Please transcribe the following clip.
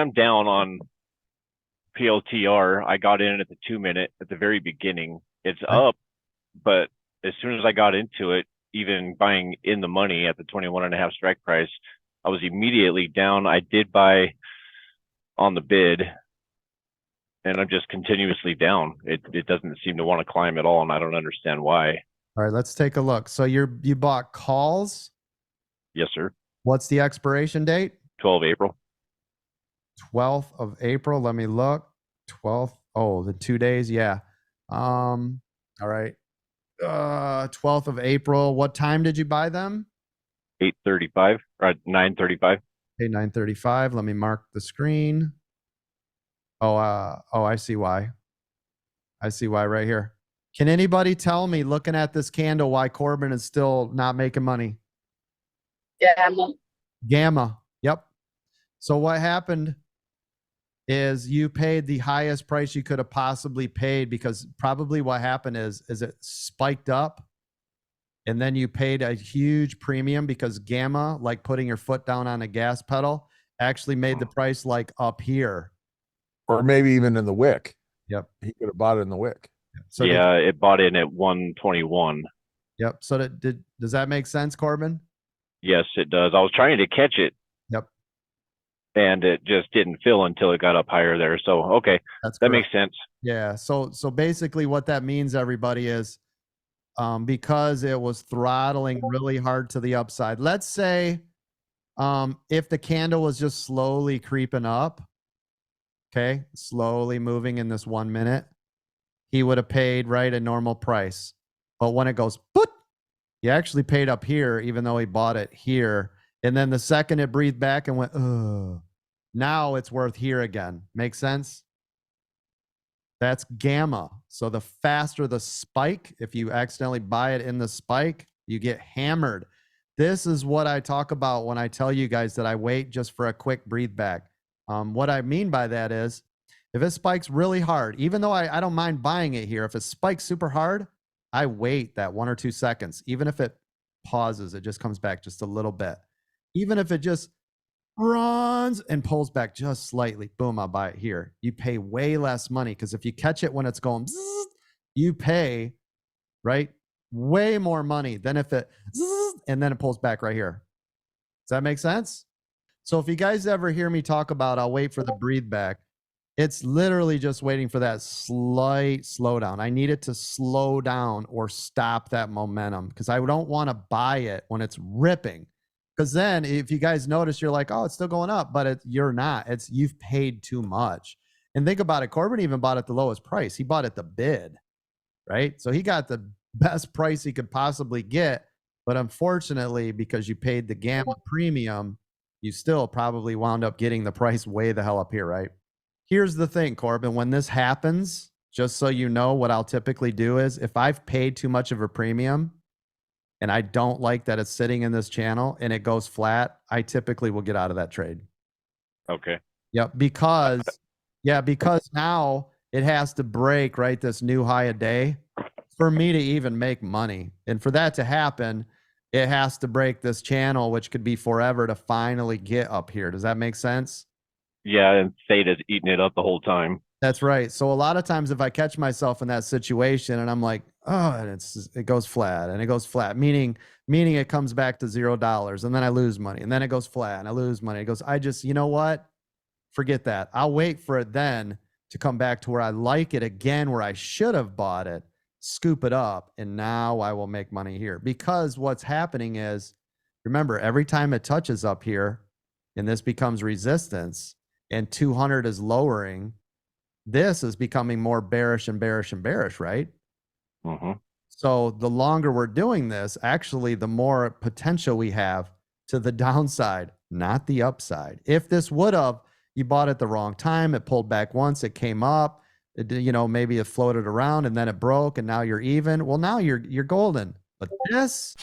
am down on PLTR. I got in at the 2 minute at the very beginning. It's Right. up, but as soon as I got into it, even buying in the money at the 21.5 strike price, I was immediately down. I did buy on the bid, and I'm just continuously down. It doesn't seem to want to climb at all, and I don't understand why. All right, let's take a look. So you bought calls. Yes, sir. What's the expiration date? 12 April. 12th of April. Let me look. 12th. Oh, the 2 days. Yeah. All right. 12th of April. What time did you buy them? 8:35 or 9:35. Okay, 9:35. Let me mark the screen. Oh, I see why. I see why right here. Can anybody tell me, looking at this candle, why Corbin is still not making money? Yeah, Gamma. Yep. So what happened is you paid the highest price you could have possibly paid, because probably what happened is it spiked up, and then you paid a huge premium because gamma, like putting your foot down on a gas pedal, actually made the price like up here. Or maybe even in the wick. Yep. He could have bought it in the wick. So Yeah, it bought in at 121. yep. So does that make sense, Corbin? Yes, it does. I was trying to catch it, Yep. and it just didn't fill until it got up higher there. So, okay, That's that correct. makes sense. Yeah. So basically what that means, everybody, is because it was throttling really hard to the upside. Let's say if the candle was just slowly creeping up, okay, slowly moving in this 1 minute, he would have paid right a normal price. But when it goes put, he actually paid up here, even though he bought it here. And then the second it breathed back and went, ugh, now it's worth here again. Make sense? That's gamma. So the faster the spike, if you accidentally buy it in the spike, you get hammered. This is what I talk about when I tell you guys that I wait just for a quick breathe back. What I mean by that is if it spikes really hard, even though I don't mind buying it here, if it spikes super hard, I wait that 1 or 2 seconds. Even if it pauses, it just comes back just a little bit. Even if it just runs and pulls back just slightly, boom, I'll buy it here. You pay way less money because if you catch it when it's going, zzz, you pay, right, way more money than if it, zzz, and then it pulls back right here. Does that make sense? So if you guys ever hear me talk about, I'll wait for the breathe back, it's literally just waiting for that slight slowdown. I need it to slow down or stop that momentum because I don't want to buy it when it's ripping. Because then if you guys notice, you're like, oh, it's still going up, but you're not. It's you've paid too much. And think about it. Corbin even bought at the lowest price. He bought at the bid, right? So he got the best price he could possibly get. But unfortunately, because you paid the gamma premium, you still probably wound up getting the price way the hell up here, right? Here's the thing, Corbin, when this happens, just so you know, what I'll typically do is if I've paid too much of a premium and I don't like that it's sitting in this channel and it goes flat, I typically will get out of that trade. Okay. Yep. Because now it has to break, right, this new high a day for me to even make money. And for that to happen, it has to break this channel, which could be forever to finally get up here. Does that make sense? Yeah, and Theta's eating it up the whole time. That's right. So a lot of times if I catch myself in that situation and I'm like, oh, and it goes flat and it goes flat, meaning it comes back to $0 and then I lose money and then it goes flat and I lose money. It goes, you know what? Forget that. I'll wait for it then to come back to where I like it again, where I should have bought it, scoop it up, and now I will make money here. Because what's happening is, remember, every time it touches up here and this becomes resistance and 200 is lowering, this is becoming more bearish and bearish and bearish, right? Mm-hmm. So the longer we're doing this, actually, the more potential we have to the downside, not the upside. If this would have, you bought it the wrong time, it pulled back once, it came up, maybe it floated around and then it broke and now you're even. Well, now you're golden. But this